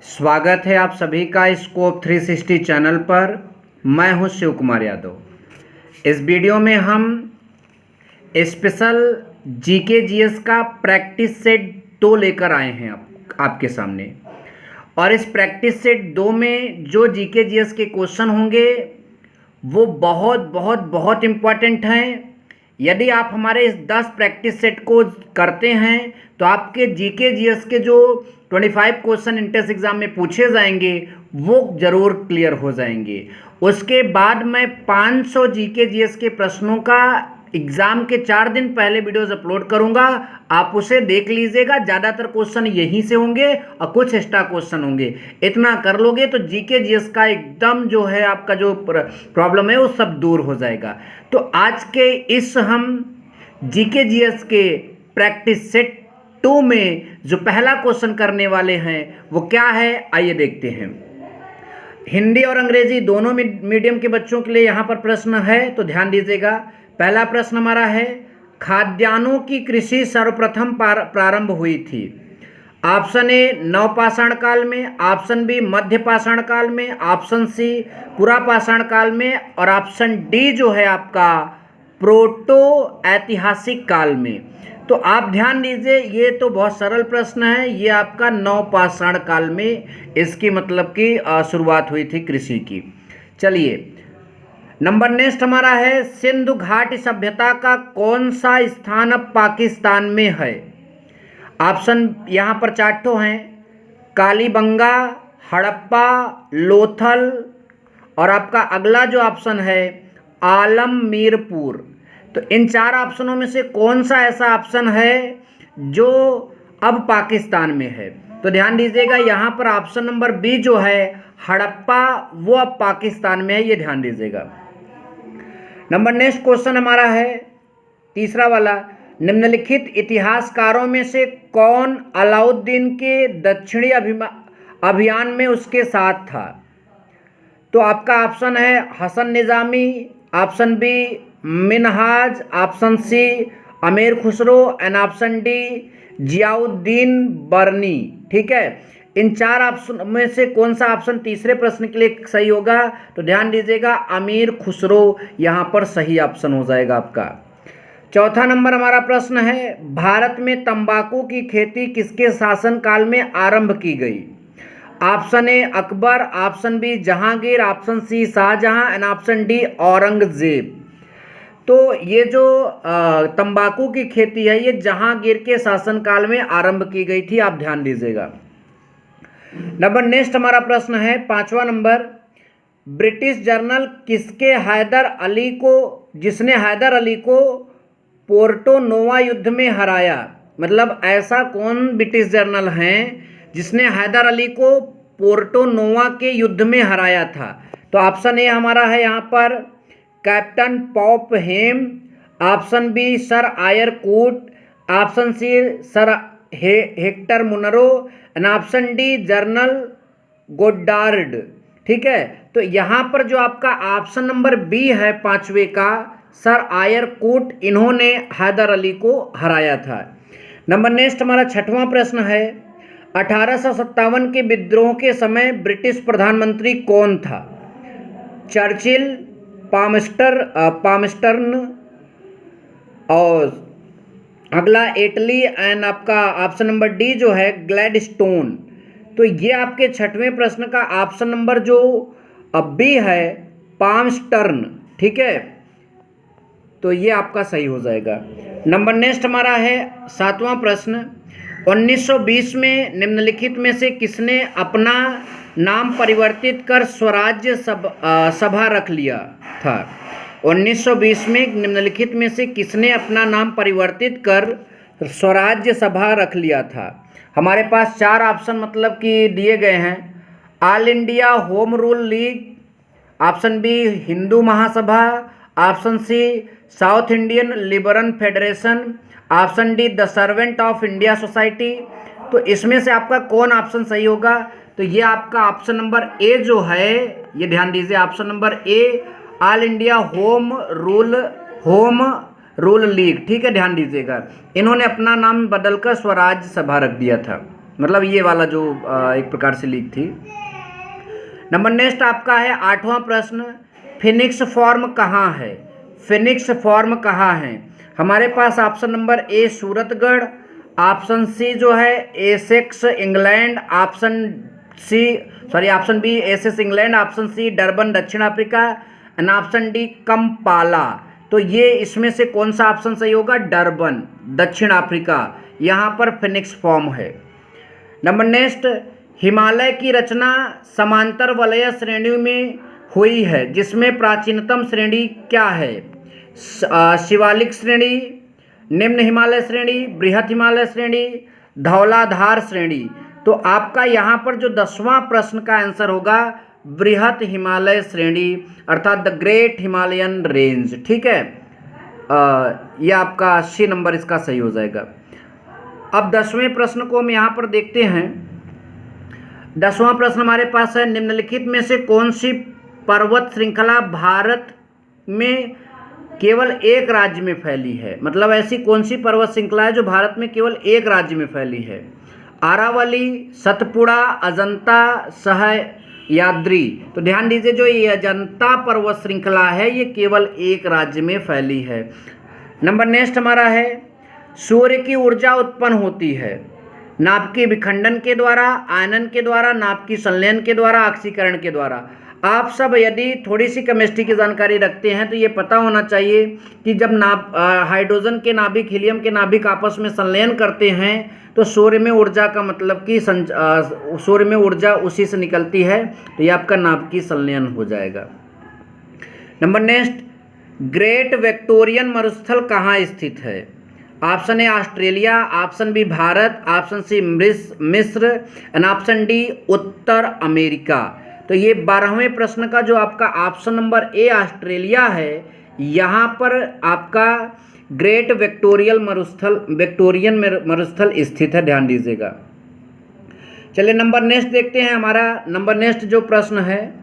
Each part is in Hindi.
स्वागत है आप सभी का स्कोप 360 चैनल पर। मैं हूं शिव कुमार यादव। इस वीडियो में हम स्पेशल जीके जीएस का प्रैक्टिस सेट 2 लेकर आए हैं आपके सामने। और इस प्रैक्टिस सेट 2 में जो जीके जीएस के क्वेश्चन होंगे वो बहुत बहुत बहुत इम्पॉर्टेंट हैं। यदि आप हमारे इस 10 प्रैक्टिस सेट को करते हैं तो आपके जीके जीएस के जो 25 क्वेश्चन इंट्रेंस एग्जाम में पूछे जाएंगे वो ज़रूर क्लियर हो जाएंगे। उसके बाद मैं 500 जीके जीएस के प्रश्नों का एग्ज़ाम के 4 दिन पहले वीडियोस अपलोड करूंगा, आप उसे देख लीजिएगा। ज़्यादातर क्वेश्चन यहीं से होंगे और कुछ एक्स्ट्रा क्वेश्चन होंगे। इतना कर लोगे तो जीके जीएस का एकदम जो है आपका जो प्रॉब्लम है वो सब दूर हो जाएगा। तो आज के इस हम जीके जीएस के प्रैक्टिस सेट 2 में जो पहला क्वेश्चन करने वाले हैं वो क्या है, आइए देखते हैं। हिंदी और अंग्रेजी दोनों मीडियम के बच्चों के लिए यहाँ पर प्रश्न है, तो ध्यान दीजिएगा। पहला प्रश्न हमारा है, खाद्यान्नों की कृषि सर्वप्रथम प्रारंभ हुई थी। ऑप्शन ए नवपाषाण काल में, ऑप्शन बी मध्य पाषाण काल में, ऑप्शन सी पुरापाषाण काल में और ऑप्शन डी जो है आपका प्रोटो ऐतिहासिक काल में। तो आप ध्यान दीजिए, ये तो बहुत सरल प्रश्न है। ये आपका नवपाषाण काल में इसकी मतलब की शुरुआत हुई थी कृषि की। चलिए नंबर नेक्स्ट हमारा है, सिंधु घाट सभ्यता का कौन सा स्थान अब पाकिस्तान में है। ऑप्शन यहाँ पर 4 हैं, कालीबंगा, हड़प्पा, लोथल और आपका अगला जो ऑप्शन है आलमगीरपुर। तो इन 4 ऑप्शनों में से कौन सा ऐसा ऑप्शन है जो अब पाकिस्तान में है। तो ध्यान दीजिएगा, यहाँ पर ऑप्शन नंबर बी जो है हड़प्पा वो अब पाकिस्तान में है, ये ध्यान दीजिएगा। नंबर नेक्स्ट क्वेश्चन हमारा है तीसरा वाला, निम्नलिखित इतिहासकारों में से कौन अलाउद्दीन के दक्षिणी अभियान में उसके साथ था। तो आपका ऑप्शन है Hasan Nizami, option B Minhaj, option C Amir Khusro and option D Ziauddin Barni. ठीक है, इन 4 ऑप्शन में से कौन सा ऑप्शन तीसरे प्रश्न के लिए सही होगा। तो ध्यान दीजिएगा, अमीर खुसरो यहाँ पर सही ऑप्शन हो जाएगा आपका। चौथा नंबर हमारा प्रश्न है, भारत में तंबाकू की खेती किसके शासनकाल में आरंभ की गई। Option A Akbar, option B Jahangir, option C Shahjahan and option D Aurangzeb. तो ये जो तंबाकू की खेती है ये जहांगीर के शासनकाल में आरंभ की गई थी, आप ध्यान दीजिएगा। नंबर नेक्स्ट हमारा प्रश्न है 5वां नंबर, ब्रिटिश जर्नल जिसने हैदर अली को पोर्टो नोवा युद्ध में हराया। मतलब ऐसा कौन ब्रिटिश जर्नल हैं जिसने हैदर अली को पोर्टो नोवा के युद्ध में हराया था। तो ऑप्शन ए हमारा है यहाँ पर captain Popham, option B sir Eyre Coote, option C sir Hector Munro and option D general Goddard. ठीक है, तो यहाँ पर जो आपका ऑप्शन नंबर बी है 5वें का, सर आयर कूट, इन्होंने हैदर अली को हराया था। नंबर नेक्स्ट हमारा 6वां प्रश्न है, 1857 के विद्रोह के समय ब्रिटिश प्रधानमंत्री कौन था। चर्चिल, पामस्टर्न और अगला इटली एंड आपका ऑप्शन नंबर डी जो है ग्लैडस्टोन। तो ये आपके 6वें प्रश्न का ऑप्शन नंबर जो अब बी है पामस्टर्न। ठीक है, तो ये आपका सही हो जाएगा। नंबर नेक्स्ट हमारा है 7वां प्रश्न, 1920 में निम्नलिखित में से किसने अपना नाम परिवर्तित कर स्वराज्य सभा रख लिया था। 1920 में निम्नलिखित में से किसने अपना नाम परिवर्तित कर स्वराज्य सभा रख लिया था। हमारे पास 4 ऑप्शन मतलब कि दिए गए हैं, all India home rule league, option B Hindu Mahasabha, option C south Indian liberal federation, option D the servant of India society. तो इसमें से आपका कौन ऑप्शन सही होगा। तो ये आपका ऑप्शन नंबर ए जो है, ये ध्यान दीजिए, ऑप्शन नंबर ए all India home rule league. ठीक है, ध्यान दीजिएगा, इन्होंने अपना नाम बदलकर स्वराज सभा रख दिया था। मतलब ये वाला जो एक प्रकार से लीक थी। नंबर नेक्स्ट आपका है 8वां प्रश्न, फिनिक्स फॉर्म कहाँ है? फिनिक्स फॉर्म कहाँ है? हमारे पास option number A Suratgarh, option C जो है Essex England, option B Essex England, option C Durban दक्षिण Africa and option D Kampala. तो ये इसमें से कौन सा ऑप्शन सही होगा? डरबन दक्षिण अफ्रीका, यहाँ पर फिनिक्स फॉर्म है। नंबर नेक्स्ट, हिमालय की रचना समांतर वलय श्रेणी में हुई है, जिसमें प्राचीनतम श्रेणी क्या है? शिवालिक श्रेणी, निम्न हिमालय श्रेणी, बृहत हिमालय श्रेणी, धौलाधार श्रेणी। तो आपका यहाँ पर जो 10वां प्रश्न का आंसर होगा बृहत हिमालय श्रेणी, अर्थात द ग्रेट हिमालयन रेंज। ठीक है, यह आपका सी नंबर इसका सही हो जाएगा। अब 10वें प्रश्न को हम यहाँ पर देखते हैं। 10वां प्रश्न हमारे पास है, निम्नलिखित में से कौन सी पर्वत श्रृंखला भारत में केवल एक राज्य में फैली है? मतलब ऐसी कौन सी पर्वत श्रृंखला है जो भारत में केवल एक राज्य में फैली है? आरावली, सतपुड़ा, अजंता, सह्याद्री। तो ध्यान दीजिए, जो ये अजंता पर्वत श्रृंखला है ये केवल एक राज्य में फैली है। नंबर नेक्स्ट हमारा है, सूर्य की ऊर्जा उत्पन्न होती है नाभिकीय विखंडन के द्वारा, आयनन के द्वारा, नाभिकीय संलयन के द्वारा, ऑक्सीकरण के द्वारा। आप सब यदि थोड़ी सी केमिस्ट्री की जानकारी रखते हैं तो ये पता होना चाहिए कि जब हाइड्रोजन के नाभिक हीलियम के नाभिक आपस में संलयन करते हैं तो सूर्य में ऊर्जा का मतलब कि सूर्य में ऊर्जा उसी से निकलती है, तो ये आपका नाभिकीय संलयन हो जाएगा। नंबर नेक्स्ट, ग्रेट विक्टोरियन मरुस्थल कहाँ स्थित है? Option A Australia, option B Bharat, option C मिस्र एंड ऑप्शन डी उत्तर अमेरिका। तो ये 12वें प्रश्न का जो आपका ऑप्शन नंबर ए ऑस्ट्रेलिया है, यहाँ पर आपका ग्रेट विक्टोरियन मरुस्थल स्थित है, ध्यान दीजिएगा। चलिए नंबर नेक्स्ट देखते हैं। हमारा नंबर नेक्स्ट जो प्रश्न है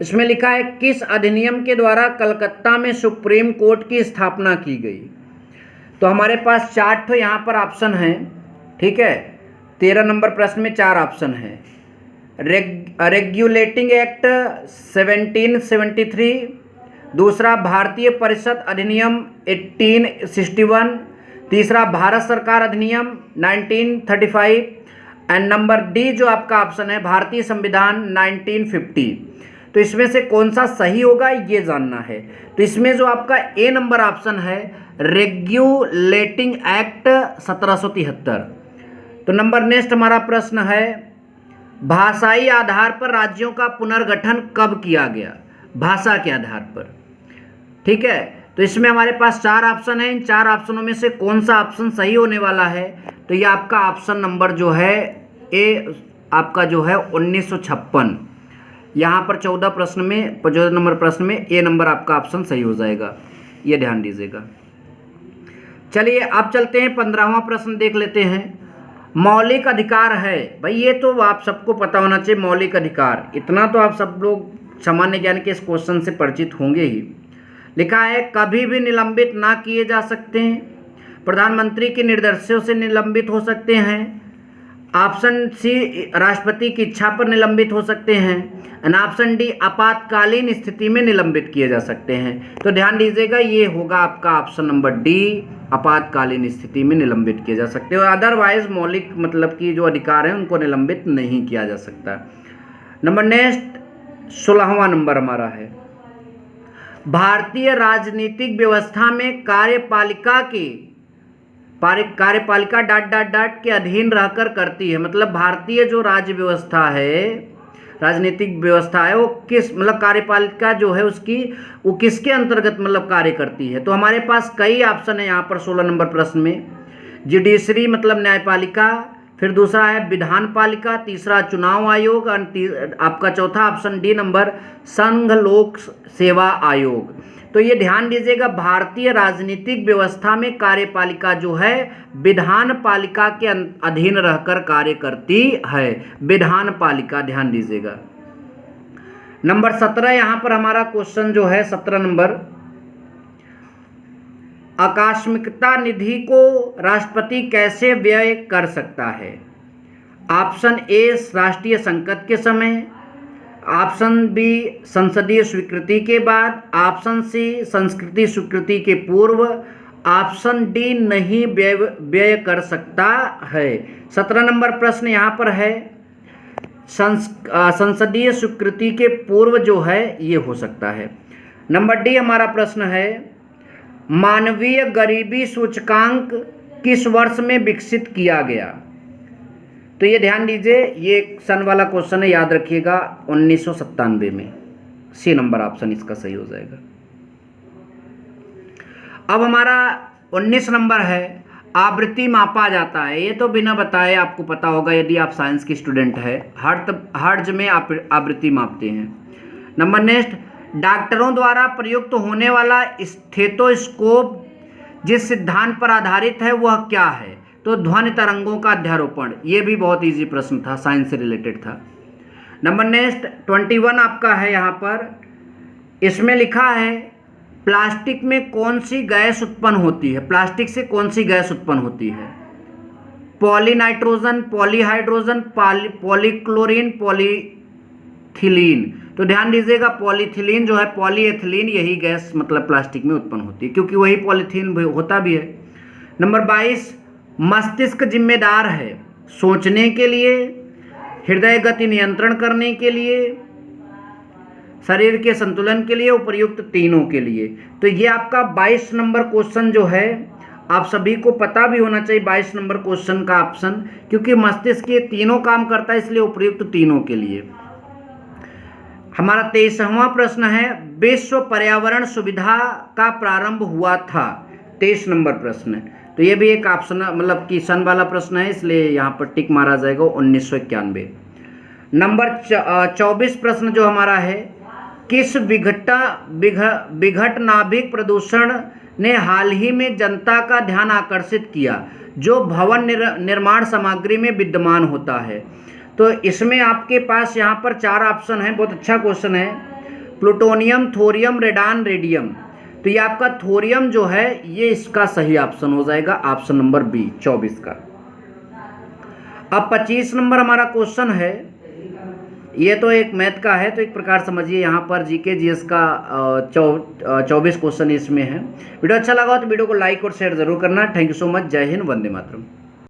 इसमें लिखा है, किस अधिनियम के द्वारा कलकत्ता में सुप्रीम कोर्ट की स्थापना की गई? तो हमारे पास 4 ठो यहाँ पर ऑप्शन हैं। ठीक है, 13 नंबर प्रश्न में 4 ऑप्शन हैं। रेगुलेटिंग एक्ट 1773, दूसरा भारतीय परिषद अधिनियम 1861, तीसरा भारत सरकार अधिनियम 1935 एंड नंबर डी जो आपका ऑप्शन है भारतीय संविधान 1950। तो इसमें से कौन सा सही होगा ये जानना है। तो इसमें जो आपका ए नंबर ऑप्शन है रेगुलेटिंग एक्ट 1773। तो नंबर नेक्स्ट हमारा प्रश्न है, भाषाई आधार पर राज्यों का पुनर्गठन कब किया गया? भाषा के आधार पर। ठीक है, तो इसमें हमारे पास 4 ऑप्शन हैं। इन 4 ऑप्शनों में से कौन सा ऑप्शन सही होने वाला है? तो ये आपका ऑप्शन नंबर जो है ए आपका जो है 1956। यहाँ पर 14 प्रश्न में 14 नंबर प्रश्न में ए नंबर आपका ऑप्शन सही हो जाएगा, ये ध्यान दीजिएगा। चलिए अब चलते हैं 15वां प्रश्न देख लेते हैं। मौलिक अधिकार है, भाई ये तो आप सबको पता होना चाहिए। मौलिक अधिकार इतना तो आप सब लोग सामान्य ज्ञान के इस क्वेश्चन से परिचित होंगे ही। लिखा है, कभी भी निलंबित ना किए जा सकते हैं, प्रधानमंत्री के निर्देशों से निलंबित हो सकते हैं, ऑप्शन सी राष्ट्रपति की इच्छा पर निलंबित हो सकते हैं एंड ऑप्शन डी आपातकालीन स्थिति में निलंबित किए जा सकते हैं। तो ध्यान दीजिएगा, ये होगा आपका ऑप्शन नंबर डी, आपातकालीन स्थिति में निलंबित किए जा सकते हैं। अदरवाइज मौलिक मतलब कि जो अधिकार हैं उनको निलंबित नहीं किया जा सकता। नंबर नेक्स्ट 16वां नंबर हमारा है, भारतीय राजनीतिक व्यवस्था में कार्यपालिका के अधीन रहकर करती है। मतलब भारतीय जो राज्य व्यवस्था है, राजनीतिक व्यवस्था है, वो किस मतलब कार्यपालिका जो है उसकी वो किसके अंतर्गत मतलब कार्य करती है? तो हमारे पास कई ऑप्शन है यहाँ पर 16 नंबर प्रश्न में। जुडिशरी मतलब न्यायपालिका, फिर दूसरा है विधान पालिका, तीसरा चुनाव आयोग और आपका चौथा ऑप्शन डी नंबर संघ लोक सेवा आयोग। तो ये ध्यान दीजिएगा, भारतीय राजनीतिक व्यवस्था में कार्यपालिका जो है विधान पालिका के अधीन रहकर कार्य करती है, विधान पालिका, ध्यान दीजिएगा। नंबर 17 यहाँ पर हमारा क्वेश्चन जो है 17 नंबर, आकस्मिकता निधि को राष्ट्रपति कैसे व्यय कर सकता है? ऑप्शन ए राष्ट्रीय संकट के समय, ऑप्शन बी संसदीय स्वीकृति के बाद, ऑप्शन सी संस्कृति स्वीकृति के पूर्व, ऑप्शन डी नहीं व्यय कर सकता है। 17 नंबर प्रश्न यहाँ पर है, संसदीय स्वीकृति के पूर्व जो है ये हो सकता है। नंबर डी हमारा प्रश्न है, मानवीय गरीबी सूचकांक किस वर्ष में विकसित किया गया? तो ये ध्यान दीजिए, ये सन वाला क्वेश्चन है, याद रखिएगा 1997 में। सी नंबर ऑप्शन इसका सही हो जाएगा। अब हमारा 19 नंबर है, आवृत्ति मापा जाता है। ये तो बिना बताए आपको पता होगा यदि आप साइंस की स्टूडेंट है, हर्ट्ज में आवृत्ति मापते हैं। नंबर नेक्स्ट, डॉक्टरों द्वारा प्रयुक्त होने वाला स्टेथोस्कोप जिस सिद्धांत पर आधारित है वह क्या है? तो ध्वनि तरंगों का अध्यारोपण। ये भी बहुत इजी प्रश्न था, साइंस से रिलेटेड था। नंबर नेक्स्ट 21 आपका है यहाँ पर, इसमें लिखा है प्लास्टिक में कौन सी गैस उत्पन्न होती है? प्लास्टिक से कौन सी गैस उत्पन्न होती है? पॉलीनाइट्रोजन, पॉलीहाइड्रोजन, पॉलीक्लोरीन, पॉलीथिलीन। तो ध्यान दीजिएगा, पॉलीथिलीन जो है, पॉलीएथिलीन, यही गैस मतलब प्लास्टिक में उत्पन्न होती है, क्योंकि वही पॉलीथीन होता भी है। नंबर 22, मस्तिष्क जिम्मेदार है सोचने के लिए, हृदय गति नियंत्रण करने के लिए, शरीर के संतुलन के लिए, उपर्युक्त तीनों के लिए। तो ये आपका 22 नंबर क्वेश्चन जो है, आप सभी को पता भी होना चाहिए 22 नंबर क्वेश्चन का ऑप्शन, क्योंकि मस्तिष्क ये तीनों काम करता है, इसलिए उपर्युक्त तीनों के लिए। हमारा 23वां प्रश्न है, विश्व पर्यावरण सुविधा का प्रारंभ हुआ था। 23 नंबर प्रश्न है, तो ये भी एक ऑप्शन मतलब कि सन वाला प्रश्न है, इसलिए यहाँ पर टिक मारा जाएगा 1991। नंबर 24 प्रश्न जो हमारा है, किस विघट नाभिक प्रदूषण ने हाल ही में जनता का ध्यान आकर्षित किया जो भवन निर्माण सामग्री में विद्यमान होता है? तो इसमें आपके पास यहाँ पर 4 ऑप्शन है, बहुत अच्छा क्वेश्चन है। Plutonium, thorium, radon, radium. तो ये आपका थोरियम जो है ये इसका सही ऑप्शन हो जाएगा, ऑप्शन नंबर बी 24 का। अब 25 नंबर हमारा क्वेश्चन है, ये तो एक मैथ का है, तो एक प्रकार समझिए यहाँ पर जीके जीएस का 24 क्वेश्चन इसमें है। वीडियो अच्छा लगा हो तो वीडियो को लाइक और शेयर जरूर करना। Thank you so much. जय हिंद, वंदे मातरम।